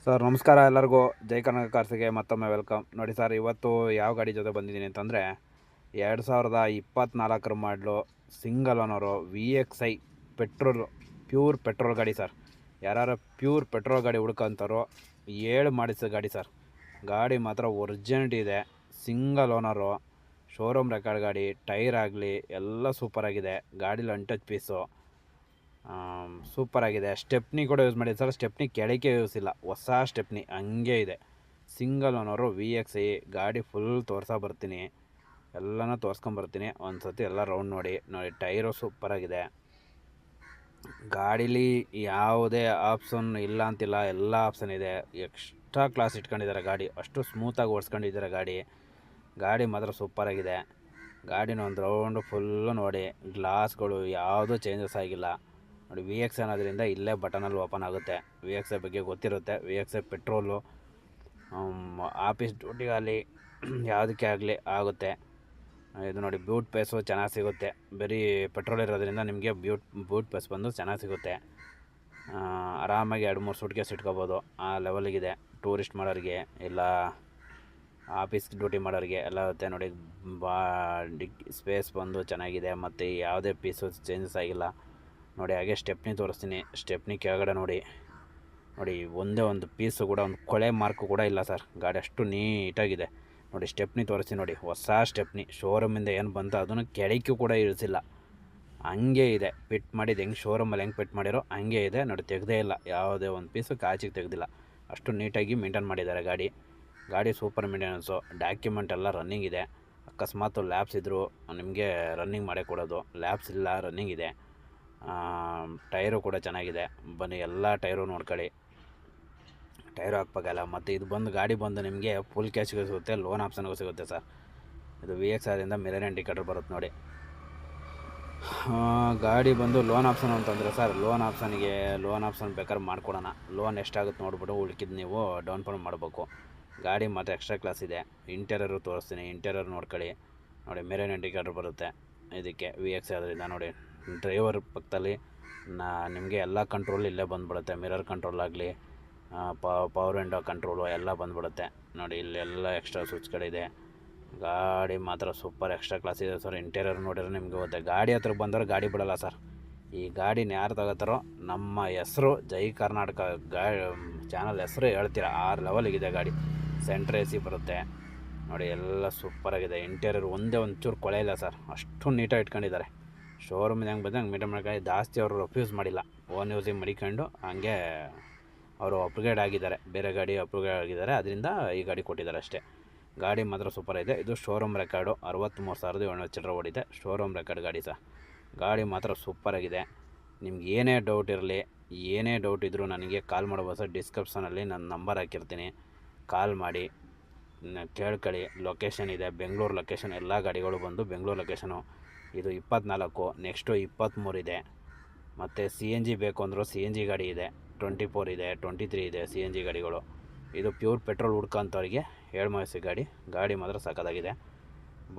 Sir ನಮಸ್ಕಾರ ಎಲ್ಲರಿಗೂ. ಜೈ ಕರ್ನಾಟಕ ಕಾರ್ಸಿಗೆ ಮತ್ತೊಮ್ಮೆ ವೆಲ್ಕಮ್. ನೋಡಿ ಸರ್, ಇವತ್ತು ಯಾವ ಗಾಡಿ ಜೊತೆ ಬಂದಿದ್ದೀನಿ ಅಂತಂದರೆ 2024 ಮಾಡಲು single owner VXi pure petrol ಗಾಡಿ ಸರ್. ಯಾರು ಪ್ಯೂರ್ ಪೆಟ್ರೋಲ್ ಗಾಡಿ ಹುಡ್ಕೊಂತಾರೋ ಮಾಡಿಸೋ ಗಾಡಿ ಸರ್. ಗಾಡಿ ಮಾತ್ರ ಒರಿಜಿನಲ್ ಇದೆ, ಸಿಂಗಲ್ ಓನರು, ಶೋರೂಮ್ ರೆಕಾರ್ಡ್ ಗಾಡಿ. ಟೈರ್ ಆಗಲಿ ಎಲ್ಲ ಸೂಪರಾಗಿದೆ. ಗಾಡೀಲಿ ಅನ್ಟಚ್ ಪೀಸು ಸೂಪರಾಗಿದೆ. ಸ್ಟೆಪ್ನಿ ಕೂಡ ಯೂಸ್ ಮಾಡಿದೆ ಸರ್. ಸ್ಟೆಪ್ನಿ ಕೆಳಗೆ ಯೂಸ್ ಇಲ್ಲ, ಹೊಸ ಸ್ಟೆಪ್ನಿ ಹಂಗೆ ಇದೆ. ಸಿಂಗಲ್ ಓನರು VXi ಗಾಡಿ ಫುಲ್ ಬರ್ತೀನಿ, ಎಲ್ಲನೂ ತೋರಿಸ್ಕೊಂಬರ್ತೀನಿ. ಒಂದು ಸತಿ ಎಲ್ಲ ರೌಂಡ್ ನೋಡಿ. ಟೈರು ಸೂಪರಾಗಿದೆ. ಗಾಡೀಲಿ ಯಾವುದೇ ಆಪ್ಷನ್ ಇಲ್ಲ ಅಂತಿಲ್ಲ, ಎಲ್ಲ ಆಪ್ಷನ್ ಇದೆ. ಎಕ್ಸ್ಟ್ರಾ ಕ್ಲಾಸ್ ಇಟ್ಕೊಂಡಿದ್ದಾರೆ ಗಾಡಿ, ಅಷ್ಟು ಸ್ಮೂತಾಗಿ ಓಡಿಸ್ಕೊಂಡಿದ್ದಾರೆ ಗಾಡಿ ಮಾತ್ರ ಸೂಪರಾಗಿದೆ. ಗಾಡಿನ ಒಂದು ರೌಂಡು ಫುಲ್ಲು ನೋಡಿ. ಗ್ಲಾಸ್ಗಳು ಯಾವುದೂ ಚೇಂಜಸ್ ಆಗಿಲ್ಲ ನೋಡಿ. VXi ಅನ್ನೋದ್ರಿಂದ ಇಲ್ಲೇ ಬಟನಲ್ಲಿ ಓಪನ್ ಆಗುತ್ತೆ. VXi ಬಗ್ಗೆ ಗೊತ್ತಿರುತ್ತೆ. VXi ಪೆಟ್ರೋಲು ಆಫೀಸ್ ಡ್ಯೂಟಿಗಾಗಲಿ ಯಾವುದಕ್ಕೆ ಆಗಲಿ ಆಗುತ್ತೆ. ಇದು ನೋಡಿ, ಬ್ಯೂಟ್ ಪೇಸು ಚೆನ್ನಾಗಿ ಸಿಗುತ್ತೆ. ಬರೀ ಪೆಟ್ರೋಲ್ ಇರೋದ್ರಿಂದ ನಿಮಗೆ ಬೂಟ್ ಪೇಸ್ ಬಂದು ಚೆನ್ನಾಗಿ ಸಿಗುತ್ತೆ. ಆರಾಮಾಗಿ 2-3 ಸೂಟ್ಕೇಸ್ ಇಟ್ಕೋಬೋದು, ಆ ಲೆವೆಲಿಗಿದೆ. ಟೂರಿಸ್ಟ್ ಮಾಡೋರಿಗೆ ಇಲ್ಲ ಆಫೀಸ್ ಡ್ಯೂಟಿ ಮಾಡೋರಿಗೆ ಎಲ್ಲ ಇರುತ್ತೆ ನೋಡಿ. ಸ್ಪೇಸ್ ಬಂದು ಚೆನ್ನಾಗಿದೆ, ಮತ್ತು ಯಾವುದೇ ಪೀಸು ಚೇಂಜಸ್ ಆಗಿಲ್ಲ ನೋಡಿ. ಹಾಗೆ ಸ್ಟೆಪ್ನಿ ತೋರಿಸ್ತೀನಿ. ಸ್ಟೆಪ್ನಿ ಕೆಳಗಡೆ ನೋಡಿ ಒಂದೇ ಒಂದು ಪೀಸು ಕೂಡ, ಒಂದು ಕೊಳೆ ಮಾರ್ಕು ಕೂಡ ಇಲ್ಲ ಸರ್. ಗಾಡಿ ಅಷ್ಟು ನೀಟಾಗಿದೆ ನೋಡಿ. ಸ್ಟೆಪ್ನಿ ತೋರಿಸ್ತೀನಿ ನೋಡಿ, ಹೊಸ ಸ್ಟೆಪ್ನಿ ಶೋರೂಮಿಂದ ಏನು ಬಂತು ಅದನ್ನು ಕೆಳಕ್ಕೂ ಕೂಡ ಇಳಿಸಿಲ್ಲ, ಹಂಗೆ ಇದೆ. ಫಿಟ್ ಮಾಡಿದ್ದು ಹೆಂಗೆ ಶೋರೂಮಲ್ಲಿ ಹೆಂಗೆ ಫಿಟ್ ಮಾಡಿರೋ ಹಂಗೆ ಇದೆ ನೋಡಿ. ತೆಗೆದೇ ಇಲ್ಲ, ಯಾವುದೇ ಒಂದು ಪೀಸು ಕಾಚಿಗೆ ತೆಗೆದಿಲ್ಲ. ಅಷ್ಟು ನೀಟಾಗಿ ಮೇಂಟೈನ್ ಮಾಡಿದ್ದಾರೆ ಗಾಡಿ ಸೂಪರ್ ಮೇಂಟೆನೆನ್ಸು. ಡಾಕ್ಯುಮೆಂಟ್ ಎಲ್ಲ ರನ್ನಿಂಗ್ ಇದೆ. ಅಕಸ್ಮಾತ್ ಲ್ಯಾಬ್ಸ್ ಇದ್ದರೂ ನಿಮಗೆ ರನ್ನಿಂಗ್ ಮಾಡೇ ಕೊಡೋದು. ಲ್ಯಾಬ್ಸ್ ಇಲ್ಲ, ರನ್ನಿಂಗ್ ಇದೆ. ಟೈರು ಕೂಡ ಚೆನ್ನಾಗಿದೆ. ಬನ್ನಿ ಎಲ್ಲ ಟೈರು ನೋಡ್ಕೊಳ್ಳಿ. ಟೈರು ಹಾಕ್ಬೇಕಲ್ಲ. ಮತ್ತು ಇದು ಬಂದು ಗಾಡಿ ಬಂದು ನಿಮಗೆ ಫುಲ್ ಕ್ಯಾಶ್ಗೂ ಸಿಗುತ್ತೆ, ಲೋನ್ ಆಪ್ಷನ್ಗೂ ಸಿಗುತ್ತೆ ಸರ್. ಇದು VXiದಿಂದ ಮಿರರ್ ಇಂಡಿಕೇಟರ್ ಬರುತ್ತೆ ನೋಡಿ. ಗಾಡಿ ಬಂದು ಲೋನ್ ಆಪ್ಷನ್ ಅಂತಂದರೆ ಸರ್, ಲೋನ್ ಆಪ್ಷನ್ ಬೇಕಾದ್ರೆ ಮಾಡ್ಕೊಡೋಣ. ಲೋನ್ ಎಷ್ಟಾಗುತ್ತೆ ನೋಡ್ಬಿಟ್ಟು ಉಳ್ಕಿದ್ದು ನೀವು ಡೌನ್ ಪೇಮೆಂಟ್ ಮಾಡಬೇಕು. ಗಾಡಿ ಮಾತ್ರ ಎಕ್ಸ್ಟ್ರಾ ಕ್ಲಾಸ್ ಇದೆ. ಇಂಟೀರಿಯರು ತೋರಿಸ್ತೀನಿ, ಇಂಟೀರಿಯರ್ ನೋಡ್ಕೊಳ್ಳಿ ನೋಡಿ. ಮಿರರ್ ಇಂಡಿಕೇಟರ್ ಬರುತ್ತೆ ಇದಕ್ಕೆ VXi ಅದರಿಂದ ನೋಡಿ. ಡ್ರೈವರ್ ಪಕ್ಕದಲ್ಲಿ ನಿಮಗೆ ಎಲ್ಲ ಕಂಟ್ರೋಲ್ ಇಲ್ಲೇ ಬಂದುಬಿಡುತ್ತೆ. ಮಿರರ್ ಕಂಟ್ರೋಲ್ ಆಗಲಿ, ಪವರ್ ವಿಂಡೋ ಕಂಟ್ರೋಲು ಎಲ್ಲ ಬಂದುಬಿಡುತ್ತೆ ನೋಡಿ. ಇಲ್ಲೆಲ್ಲ ಎಕ್ಸ್ಟ್ರಾ ಸ್ವಿಚ್ಗಳಿದೆ. ಗಾಡಿ ಮಾತ್ರ ಸೂಪರ್ ಎಕ್ಸ್ಟ್ರಾ ಕ್ಲಾಸ್ ಇದೆ ಸರ್. ಇಂಟೀರಿಯರ್ ನೋಡಿದ್ರೆ ನಿಮಗೆ ಗೊತ್ತೆ. ಗಾಡಿ ಹತ್ರ ಬಂದವರು ಗಾಡಿ ಬಿಡೋಲ್ಲ ಸರ್. ಈ ಗಾಡಿನ ಯಾರು ತಗೋತಾರೋ ನಮ್ಮ ಹೆಸರು ಜೈ ಕರ್ನಾಟಕ ಚಾನಲ್ ಹೆಸರು ಹೇಳ್ತೀರಾ, ಆ ಲೆವೆಲಿಗಿದೆ ಗಾಡಿ. ಸೆಂಟ್ರ್ AC ಬರುತ್ತೆ ನೋಡಿ. ಎಲ್ಲ ಸೂಪರಾಗಿದೆ. ಇಂಟೀರಿಯರ್ ಒಂಚೂರು ಕೊಳೆ ಇಲ್ಲ ಸರ್, ಅಷ್ಟು ನೀಟಾಗಿ ಇಟ್ಕೊಂಡಿದ್ದಾರೆ. ಶೋರೂಮಿಂದ ಹೆಂಗೆ ಬಂದು ಹಂಗೆ ಮೇಂಟೈನ್ ಮಾಡ್ಕೊಂಡು, ಜಾಸ್ತಿ ಅವರು ರೆಫ್ಯೂಸ್ ಮಾಡಿಲ್ಲ. ಓನ್ ಯೂಸಿಂಗ್ ಮಡಿಕೊಂಡು ಹಂಗೆ ಅವರು ಅಪ್ಗ್ರೇಡ್ ಆಗಿದ್ದಾರೆ. ಬೇರೆ ಗಾಡಿ ಅಪ್ಗ್ರೇಡ್ ಆಗಿದ್ದಾರೆ, ಅದರಿಂದ ಈ ಗಾಡಿ ಕೊಟ್ಟಿದ್ದಾರೆ ಅಷ್ಟೇ. ಗಾಡಿ ಮಾತ್ರ ಸೂಪರ್ ಇದೆ. ಇದು ಶೋರೂಮ್ ರೆಕಾರ್ಡು 63,700 ಚಿಲ್ಲರೆ ಓಡಿದೆ. ಶೋರೂಮ್ ರೆಕಾರ್ಡ್ ಗಾಡಿ ಸರ್. ಗಾಡಿ ಮಾತ್ರ ಸೂಪರಾಗಿದೆ. ನಿಮ್ಗೆ ಏನೇ ಡೌಟ್ ಇರಲಿ, ಏನೇ ಡೌಟ್ ಇದ್ದರೂ ನನಗೆ ಕಾಲ್ ಮಾಡ್ಬೋದು ಸರ್. ಡಿಸ್ಕ್ರಿಪ್ಷನಲ್ಲಿ ನನ್ನ ನಂಬರ್ ಹಾಕಿರ್ತೀನಿ, ಕಾಲ್ ಮಾಡಿ ಕೇಳ್ಕೊಳ್ಳಿ. ಲೊಕೇಶನ್ ಇದೆ, ಬೆಂಗಳೂರು ಲೊಕೇಶನ್. ಎಲ್ಲ ಗಾಡಿಗಳು ಬಂದು ಬೆಂಗಳೂರು ಲೊಕೇಶನು. ಇದು 24, ನೆಕ್ಸ್ಟು 23 ಇದೆ. ಮತ್ತು CNG ಬೇಕು ಅಂದರೂ CNG ಗಾಡಿ ಇದೆ. 24 ಇದೆ, 23 ಇದೆ CNG ಗಾಡಿಗಳು. ಇದು ಪ್ಯೂರ್ ಪೆಟ್ರೋಲ್ ಹುಡ್ಕೋಂಥವ್ರಿಗೆ ಹೇಳ್ಮೈಸಿ ಗಾಡಿ ಮಾತ್ರ ಸಖತ್ತಾಗಿದೆ.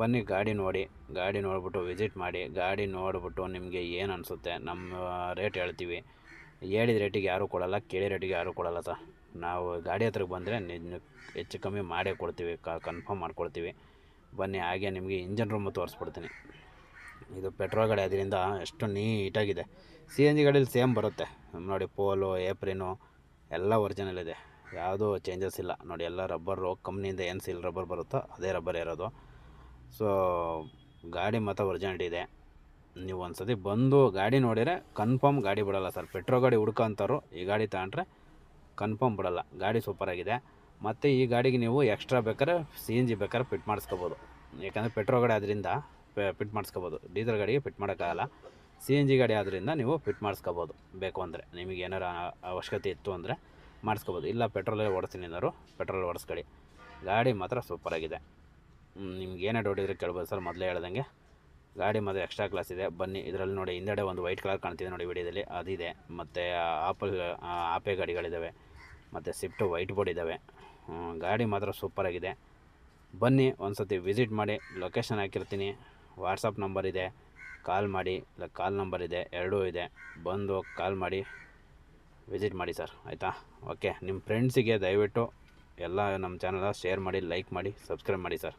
ಬನ್ನಿ ಗಾಡಿ ನೋಡಿಬಿಟ್ಟು ವಿಸಿಟ್ ಮಾಡಿ. ಗಾಡಿ ನೋಡಿಬಿಟ್ಟು ನಿಮಗೆ ಏನು ಅನಿಸುತ್ತೆ, ನಮ್ಮ ರೇಟ್ ಹೇಳ್ತೀವಿ. ಹೇಳಿದ ರೇಟಿಗೆ ಯಾರೂ ಕೊಡೋಲ್ಲ, ಕೇಳಿ ರೇಟಿಗೆ ಯಾರೂ ಕೊಡೋಲ್ಲ ಸರ್. ನಾವು ಗಾಡಿ ಹತ್ರಕ್ಕೆ ಬಂದರೆ ಹೆಚ್ಚು ಕಮ್ಮಿ ಮಾಡೇ ಕೊಡ್ತೀವಿ, ಕನ್ಫರ್ಮ್ ಮಾಡ್ಕೊಡ್ತೀವಿ. ಬನ್ನಿ. ಹಾಗೆ ನಿಮಗೆ ಇಂಜನ್ ರೂಮು ತೋರಿಸ್ಬಿಡ್ತೀನಿ. ಇದು ಪೆಟ್ರೋಲ್ ಗಾಡಿ ಅದರಿಂದ ಎಷ್ಟು ನೀಟಾಗಿದೆ. CNG ಗಾಡೀಲಿ ಸೇಮ್ ಬರುತ್ತೆ ನೋಡಿ. ಪೋಲು, ಏಪ್ರಿನು ಎಲ್ಲ ಒರಿಜಿನಲ್ ಇದೆ, ಯಾವುದೂ ಚೇಂಜಸ್ ಇಲ್ಲ ನೋಡಿ. ಎಲ್ಲ ರಬ್ಬರು ಕಂಪ್ನಿಯಿಂದ ಏನು ಸೀಲ್ ರಬ್ಬರ್ ಬರುತ್ತೋ ಅದೇ ರಬ್ಬರ್ ಇರೋದು. ಸೊ ಗಾಡಿ ಮಾತ್ರ ಒರಿಜಿನಾಲಿಟಿ ಇದೆ. ನೀವು ಒಂದು ಸತಿ ಬಂದು ಗಾಡಿ ನೋಡಿದರೆ ಕನ್ಫರ್ಮ್ ಗಾಡಿ ಬಿಡೋಲ್ಲ ಸರ್. ಪೆಟ್ರೋಲ್ ಗಾಡಿ ಹುಡ್ಕೋಂಥವ್ರು ಈ ಗಾಡಿ ತಗೊಂಡ್ರೆ ಕನ್ಫರ್ಮ್ ಬಿಡೋಲ್ಲ. ಗಾಡಿ ಸೂಪರಾಗಿದೆ. ಮತ್ತು ಈ ಗಾಡಿಗೆ ನೀವು ಎಕ್ಸ್ಟ್ರಾ ಬೇಕಾದ್ರೆ CNG ಬೇಕಾದ್ರೆ ಫಿಟ್ ಮಾಡಿಸ್ಕೋಬೋದು. ಯಾಕಂದರೆ ಪೆಟ್ರೋಲ್ ಗಾಡಿ ಅದರಿಂದ ಫಿಟ್ ಮಾಡಿಸ್ಕೋಬೋದು. ಡೀಸೆಲ್ ಗಾಡಿಗೆ ಫಿಟ್ ಮಾಡೋಕ್ಕಾಗಲ್ಲ. CNG ಗಾಡಿ ಆದ್ದರಿಂದ ನೀವು ಫಿಟ್ ಮಾಡಿಸ್ಕೋಬೋದು. ಬೇಕು ಅಂದರೆ ನಿಮಗೆ ಏನಾರು ಅವಶ್ಯಕತೆ ಇತ್ತು ಅಂದರೆ ಮಾಡಿಸ್ಕೋಬೋದು. ಇಲ್ಲ ಪೆಟ್ರೋಲೇ ಓಡಿಸ್ತೀನಿ ಅನ್ನೋರು ಪೆಟ್ರೋಲ್ ಓಡಿಸ್ಕೊಳ್ಳಿ. ಗಾಡಿ ಮಾತ್ರ ಸೂಪರಾಗಿದೆ. ನಿಮ್ಗೆ ಏನೇ ಡೌಟ್ ಇದ್ದರೆ ಕೇಳ್ಬೋದು ಸರ್. ಮೊದಲೇ ಹೇಳ್ದಂಗೆ ಗಾಡಿ ಮಾತ್ರ ಎಕ್ಸ್ಟ್ರಾ ಕ್ಲಾಸ್ ಇದೆ. ಬನ್ನಿ. ಇದರಲ್ಲಿ ನೋಡಿ, ಹಿಂದೆಡೆ ಒಂದು ವೈಟ್ ಕಲರ್ ಕಾಣ್ತಿದೆ ನೋಡಿ ವಿಡಿಯೋದಲ್ಲಿ, ಅದಿದೆ. ಮತ್ತು ಆಪೆ ಗಾಡಿಗಳಿದ್ದಾವೆ, ಮತ್ತು ಸ್ವಿಫ್ಟು ವೈಟ್ ಬೋರ್ಡ್ ಇದ್ದಾವೆ. ಗಾಡಿ ಮಾತ್ರ ಸೂಪರಾಗಿದೆ. ಬನ್ನಿ, ಒಂದು ಸತಿ ವಿಸಿಟ್ ಮಾಡಿ. ಲೊಕೇಶನ್ ಹಾಕಿರ್ತೀನಿ, ವಾಟ್ಸಪ್ ನಂಬರ್ ಇದೆ, ಕಾಲ್ ಮಾಡಿ. ಇಲ್ಲ ಕಾಲ್ ನಂಬರ್ ಇದೆ, ಎರಡೂ ಇದೆ. ಬಂದು ಕಾಲ್ ಮಾಡಿ ವಿಸಿಟ್ ಮಾಡಿ ಸರ್, ಆಯಿತಾ? ಓಕೆ, ನಿಮ್ಮ ಫ್ರೆಂಡ್ಸಿಗೆ ದಯವಿಟ್ಟು ಎಲ್ಲ ನಮ್ಮ ಚಾನಲ್ ಶೇರ್ ಮಾಡಿ, ಲೈಕ್ ಮಾಡಿ, ಸಬ್ಸ್ಕ್ರೈಬ್ ಮಾಡಿ ಸರ್.